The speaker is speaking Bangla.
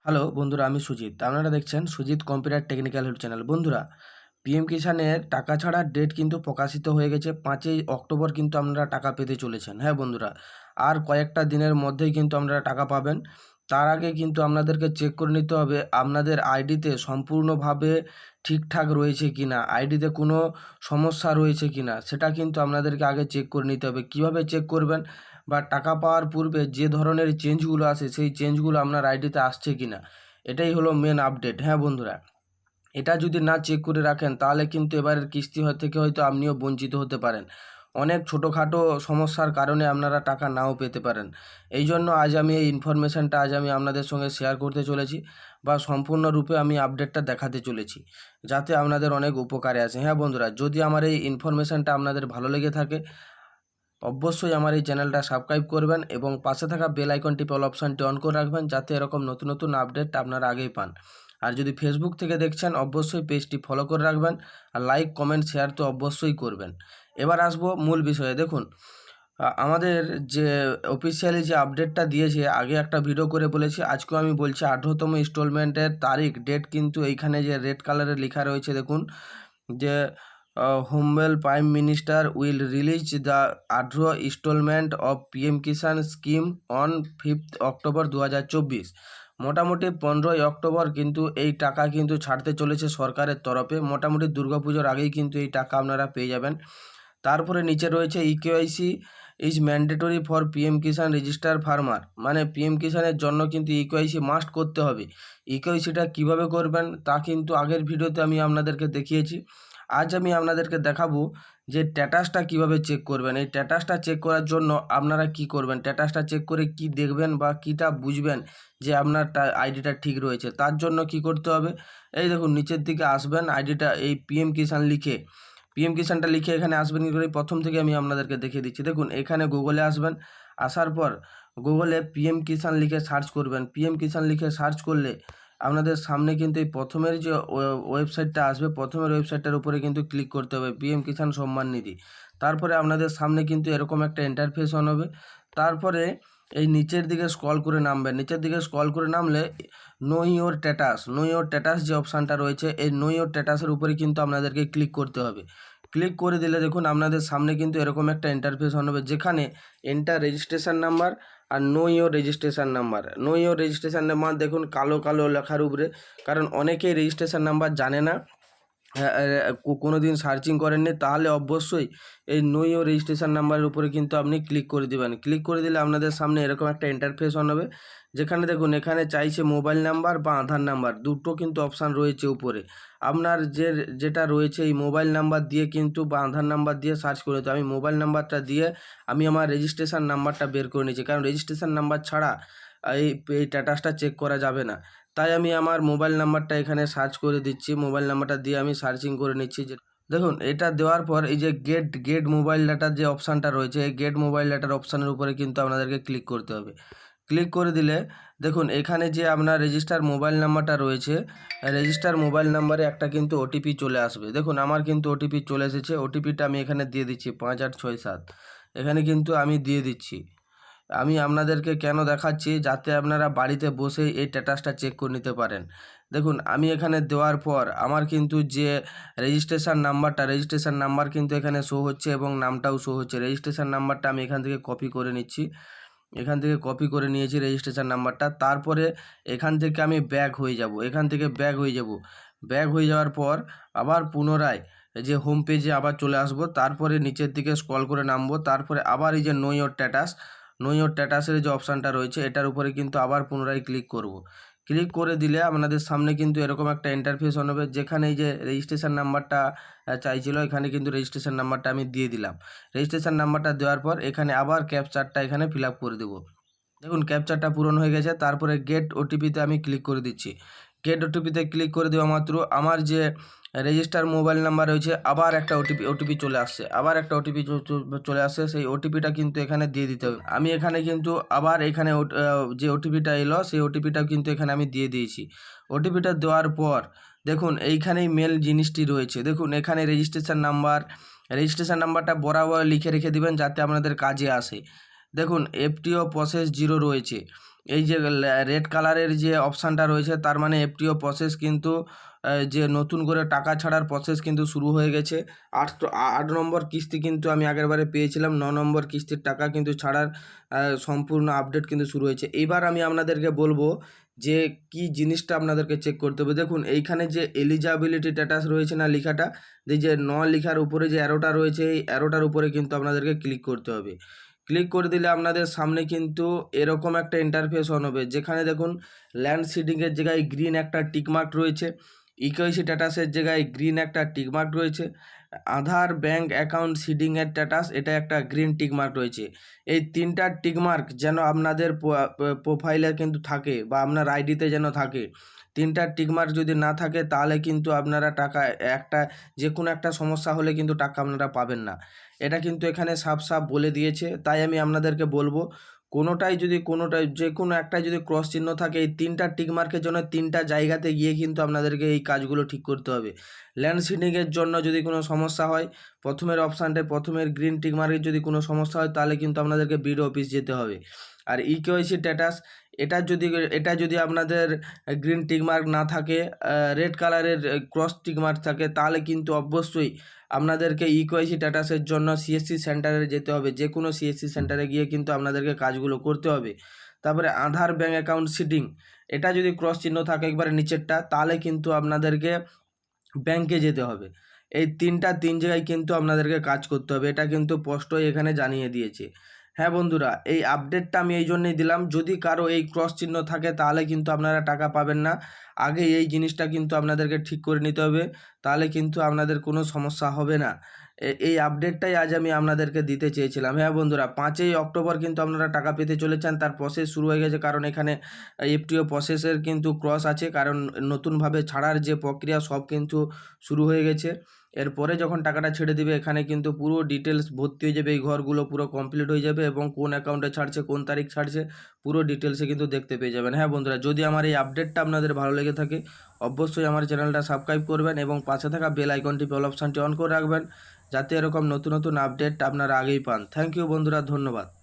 হ্যালো বন্ধুরা, আমি সুজিত। আপনারা দেখছেন Sujit computer technical help channel. বন্ধুরা, পিএম কিষাণের টাকা ছাড়ার ডেট কিন্তু প্রকাশিত হয়ে গেছে। 5ই অক্টোবর কিন্তু আপনারা টাকা পেতে চলেছেন। হ্যাঁ বন্ধুরা, আর কয়েকটা দিনের মধ্যেই কিন্তু আপনারা টাকা পাবেন। তার আগে কিন্তু আপনাদেরকে চেক করে নিতে হবে আপনাদের আইডিতে সম্পূর্ণভাবে ঠিকঠাক রয়েছে কিনা, আইডিতে কোনো সমস্যা রয়েছে কিনা, সেটা কিন্তু আপনাদেরকে আগে চেক করে নিতে হবে। কিভাবে চেক করবেন বা টাকা পাওয়ার পূর্বে যে ধরনের চেঞ্জগুলো আসে সেই চেঞ্জগুলো আপনার আইডিতে আসছে কিনা, এটাই হলো মেন আপডেট। হ্যাঁ বন্ধুরা, এটা যদি না চেক করে রাখেন তাহলে কিন্তু এবারের কিস্তি থেকে হয়তো আপনিও বঞ্চিত হতে পারেন। অনেক ছোটোখাটো সমস্যার কারণে আপনারা টাকা নাও পেতে পারেন। এই জন্য আজ আমি এই ইনফরমেশানটা আপনাদের সঙ্গে শেয়ার করতে চলেছি, বা সম্পূর্ণরূপে আমি আপডেটটা দেখাতে চলেছি, যাতে আপনাদের অনেক উপকারে আসে। হ্যাঁ বন্ধুরা, যদি আমার এই ইনফরমেশানটা আপনাদের ভালো লেগে থাকে অবশ্যই আমার এই চ্যানেলটা সাবস্ক্রাইব করবেন এবং পাশে থাকা বেল আইকন টিপে অল অপশানটি অন করে রাখবেন, যাতে এরকম নতুন নতুন আপডেট আপনারা আগেই পান। আর যদি ফেসবুক থেকে দেখছেন অবশ্যই পেজটি ফলো করে রাখবেন, আর লাইক কমেন্ট শেয়ার তো অবশ্যই করবেন। এবার আসবো মূল বিষয়ে। দেখুন, আমাদের যে অফিসিয়ালি যে আপডেটটা দিয়েছে, আগে একটা ভিডিও করে বলেছি, আজকেও আমি বলছি 18তম ইনস্টলমেন্টের তারিখ ডেট কিন্তু এইখানে যে রেড কালারে লেখা রয়েছে দেখুন, যে honourable prime minister will release the 18 instalment of PM Kisan scheme on 5th October 2024। মোটামুটি 15ই অক্টোবর কিন্তু এই টাকা কিন্তু ছাড়তে চলেছে সরকারের তরফে। মোটামুটি দুর্গাপুজোর আগেই কিন্তু এই টাকা আপনারা পেয়ে যাবেন। তারপরে নিচে রয়েছে eKYC is mandatory for PM Kisan register farmer, মানে পিএম কিষাণের জন্য কিন্তু ইকেওয়াইসি মাস্ট করতে হবে। ইকেওয়াইসিটা কীভাবে করবেন তা কিন্তু আগের ভিডিওতে আমি আপনাদেরকে দেখিয়েছি। আজ আমি আপনাদেরকে দেখাবো যে স্ট্যাটাসটা কীভাবে চেক করবেন। এই স্ট্যাটাসটা চেক করার জন্য আপনারা কি করবেন, স্ট্যাটাসটা চেক করে কি দেখবেন বা কীটা বুঝবেন যে আপনার আইডিটা ঠিক রয়েছে, তার জন্য কি করতে হবে। এই দেখুন, নিচের দিকে আসবেন, আইডিটা এই পিএম কিষাণ লিখে, পিএম কিষাণটা লিখে এখানে আসবেন। কী করে, প্রথম থেকে আমি আপনাদেরকে দেখিয়ে দিচ্ছি। দেখুন, এখানে গুগলে আসবেন, আসার পর গুগলে পিএম কিষাণ লিখে সার্চ করবেন। পিএম কিষাণ লিখে সার্চ করলে আপনাদের সামনে কিন্তু এই প্রথমের যে ওয়েবসাইটটা আসবে, প্রথমের ওয়েবসাইটটার উপরে কিন্তু ক্লিক করতে হবে, পিএম কিষাণ সম্মান নিধি। তারপরে আপনাদের সামনে কিন্তু এরকম একটা ইন্টারফেস অন হবে। তারপরে এই নিচের দিকে স্ক্রল করে নামবেন। নিচের দিকে স্ক্রল করে নামলে know your status, know your status যে অপশানটা রয়েছে, এই নো ইওর স্ট্যাটাসের উপরে কিন্তু আপনাদেরকে ক্লিক করতে হবে। ক্লিক করে দিলে দেখুন আপনাদের সামনে কিন্তু এরকম একটা ইন্টারফেস অন হবে, যেখানে এন্টার রেজিস্ট্রেশন নাম্বার আর know your registration number. Know your registration number দেখুন কালো কালো লেখার উপরে, কারণ অনেকেই রেজিস্ট্রেশন নাম্বার জানে না, কোনো দিন সার্চিং করেননি, তাহলে অবশ্যই এই নো ইওর রেজিস্ট্রেশন নাম্বারের উপরে কিন্তু আপনি ক্লিক করে দেবেন। ক্লিক করে দিলে আপনাদের সামনে এরকম একটা ইন্টারফেস অন হবে, যেখানে দেখুন এখানে চাইছে মোবাইল নাম্বার বা আধার নাম্বার, দুটো কিন্তু অপশান রয়েছে উপরে। আপনার যেটা রয়েছে এই মোবাইল নাম্বার দিয়ে কিন্তু বা আধার নাম্বার দিয়ে সার্চ করে নিতে। আমি মোবাইল নাম্বারটা দিয়ে আমি আমার রেজিস্ট্রেশন নাম্বারটা বের করে নিয়েছি, কারণ রেজিস্ট্রেশন নাম্বার ছাড়া এই স্ট্যাটাসটা চেক করা যাবে না। তাই আমি আমার মোবাইল নাম্বারটা এখানে সার্চ করে দিচ্ছি, মোবাইল নাম্বারটা দিয়ে আমি সার্চিং করে নিচ্ছি। যে দেখুন, এটা দেওয়ার পর এই যে গেট মোবাইল ডাটার যে অপশানটা রয়েছে, এই গেট মোবাইল ডাটার অপশানের উপরে কিন্তু আপনাদেরকে ক্লিক করতে হবে। ক্লিক করে দিলে দেখুন এখানে যে আপনার রেজিস্টার মোবাইল নাম্বারটা রয়েছে, রেজিস্টার মোবাইল নাম্বারে একটা কিন্তু ওটিপি চলে আসবে। দেখুন আমার কিন্তু ওটিপি চলে এসেছে, ওটিপিটা আমি এখানে দিয়ে দিচ্ছি 5867, এখানে কিন্তু আমি দিয়ে দিচ্ছি। আমি আপনাদেরকে কেন দেখাচ্ছি, যাতে আপনারা বাড়িতে বসেই এই স্ট্যাটাসটা চেক করে নিতে পারেন। দেখুন আমি এখানে দেওয়ার পর আমার কিন্তু যে রেজিস্ট্রেশন নাম্বার কিন্তু এখানে শো হচ্ছে এবং নামটাও শো হচ্ছে। রেজিস্ট্রেশন নাম্বারটা আমি এখান থেকে কপি করে নিচ্ছি, এখান থেকে কপি করে নিয়েছি রেজিস্ট্রেশন নাম্বারটা। তারপরে এখান থেকে আমি ব্যাক হয়ে যাব, এখান থেকে ব্যাক হয়ে যাব। ব্যাক হয়ে যাওয়ার পর আবার পুনরায় যে হোম পেজে আবার চলে আসব, তারপরে নিচের দিকে স্ক্রল করে নামবো, তারপরে আবার এই যে know your status, know your স্ট্যাটাসের যে অপশানটা রয়েছে এটার উপরে কিন্তু আবার পুনরায় ক্লিক করব। ক্লিক করে দিলে আপনাদের সামনে কিন্তু এরকম একটা ইন্টারফেস অন হবে, যেখানে এই যে রেজিস্ট্রেশন নাম্বারটা চাইছিল, এখানে কিন্তু রেজিস্ট্রেশন নাম্বারটা আমি দিয়ে দিলাম। রেজিস্ট্রেশন নাম্বারটা দেওয়ার পর এখানে আবার ক্যাপচারটা এখানে ফিল আপ করে দেবো। দেখুন ক্যাপচারটা পূরণ হয়ে গেছে। তারপরে গেট ওটিপিতে আমি ক্লিক করে দিচ্ছি। গেট ওটিপিতে ক্লিক করে দেওয়া মাত্র আমার যে রেজিস্টার মোবাইল নাম্বার রয়েছে আবার একটা ওটিপি চলে আসছে, আবার একটা ওটিপি চলে আসছে। সেই ওটিপিটা কিন্তু এখানে দিয়ে দিতে হবে। আমি এখানে কিন্তু আবার এখানে যে ওটিপিটা এলো সেই ওটিপিটাও কিন্তু এখানে আমি দিয়ে দিয়েছি। ওটিপিটা দেওয়ার পর দেখুন এইখানেই মেল জিনিসটি রয়েছে। দেখুন এখানে রেজিস্ট্রেশন নাম্বারটা বরাবর লিখে রেখে দিবেন, যাতে আপনাদের কাজে আসে। দেখুন এফটিও প্রসেস 0 রয়েছে, এই যে রেড কালারের যে অপশানটা রয়েছে তার মানে এফটিও প্রসেস কিন্তু যে নতুন করে টাকা ছাড়ার প্রসেস কিন্তু শুরু হয়ে গেছে। 8 নম্বর কিস্তি কিন্তু আমি আগেরবারে পেয়েছিলাম, 9 নম্বর কিস্তির টাকা কিন্তু ছাড়ার সম্পূর্ণ আপডেট কিন্তু শুরু হয়েছে। এইবার আমি আপনাদেরকে বলবো যে কি জিনিসটা আপনাদেরকে চেক করতে হবে। দেখুন এইখানে যে এলিজিবিলিটি স্ট্যাটাস রয়েছে না লেখাটা, এই যে লেখার উপরে যে অ্যারোটা রয়েছে, এই অ্যারোটার উপরে কিন্তু আপনাদেরকে ক্লিক করতে হবে। ক্লিক করে দিলে আপনাদের সামনে কিন্তু এরকম একটা ইন্টারফেস অন হবে, যেখানে দেখুন ল্যান্ড সিডিংয়ের জায়গায় গ্রিন একটা টিকমার্ক রয়েছে, ইকেওয়াইসি স্ট্যাটাসের জায়গায় গ্রিন একটা টিকমার্ক রয়েছে, আধার ব্যাঙ্ক অ্যাকাউন্ট সিডিংয়ের স্ট্যাটাস এটা একটা গ্রিন টিকমার্ক রয়েছে। এই 3টা টিকমার্ক যেন আপনাদের প্রোফাইলে কিন্তু থাকে বা আপনার আইডিতে যেন থাকে। 3টা টিকমার্ক যদি না থাকে তাহলে কিন্তু আপনারা টাকা একটা যে কোনো একটা সমস্যা হলে কিন্তু টাকা আপনারা পাবেন না। এটা কিন্তু এখানে সাফ বলে দিয়েছে। তাই আমি আপনাদেরকে বলবো কোনোটাই যে কোনো একটাই যদি ক্রস চিহ্ন থাকে, এই 3টা টিকমার্কের জন্য 3টা জায়গাতে গিয়ে কিন্তু আপনাদেরকে এই কাজগুলো ঠিক করতে হবে। ল্যান্ড সিডিংয়ের জন্য যদি কোনো সমস্যা হয়, প্রথমের গ্রিন টিকমার্কের যদি কোনো সমস্যা হয় তাহলে কিন্তু আপনাদেরকে বিডিও অফিস যেতে হবে। আর ইকেওয়াইসি স্ট্যাটাস এটা যদি আপনাদের গ্রিন টিকমার্ক না থাকে, রেড কালারের ক্রস টিকমার্ক থাকে, তাহলে কিন্তু অবশ্যই আপনাদেরকে ইকেওয়াইসি স্ট্যাটাসের জন্য সিএসসি সেন্টারে যেতে হবে। যে কোনো সিএসসি সেন্টারে গিয়ে কিন্তু আপনাদেরকে কাজগুলো করতে হবে। তারপরে আধার ব্যাঙ্ক অ্যাকাউন্ট সিডিং এটা যদি ক্রস চিহ্ন থাকে একবারে নিচেরটা, তাহলে কিন্তু আপনাদেরকে ব্যাংকে যেতে হবে। এই 3 জায়গায় কিন্তু আপনাদেরকে কাজ করতে হবে। এটা কিন্তু স্পষ্টই এখানে জানিয়ে দিয়েছে। হ্যাঁ বন্ধুরা, এই আপডেটটা আমি এই জন্যই দিলাম, যদি কারো এই ক্রস চিহ্ন থাকে তাহলে কিন্তু আপনারা টাকা পাবেন না। আগে এই জিনিসটা কিন্তু আপনাদেরকে ঠিক করে নিতে হবে, তাহলে কিন্তু আপনাদের কোনো সমস্যা হবে না। এই আপডেটটাই আজ আমি আপনাদেরকে দিতে চেয়েছিলাম। হ্যাঁ বন্ধুরা, 5ই অক্টোবর কিন্তু আপনারা টাকা পেতে চলেছেন, তার প্রসেস শুরু হয়ে গেছে, কারণ এখানে এফটিও প্রসেসের কিন্তু ক্রস আছে, কারণ নতুনভাবে ছাড়ার যে প্রক্রিয়া সব কিন্তু শুরু হয়ে গেছে। এরপরে যখন টাকাটা ছেড়ে দিবে এখানে কিন্তু পুরো ডিটেলস ভর্তি হয়ে যাবে, এই ঘরগুলো পুরো কমপ্লিট হয়ে যাবে এবং কোন অ্যাকাউন্টে ছাড়ছে, কোন তারিখ ছাড়ছে, পুরো ডিটেলসে কিন্তু দেখতে পেয়ে যাবেন। হ্যাঁ বন্ধুরা, যদি আমার এই আপডেটটা আপনাদের ভালো লেগে থাকে অবশ্যই আমার চ্যানেলটা সাবস্ক্রাইব করবেন এবং পাশে থাকা বেল আইকনটি অল অপশানটি অন করে রাখবেন, যাতে এরকম নতুন নতুন আপডেট আপনারা আগেই পান। থ্যাংক ইউ বন্ধুরা, ধন্যবাদ।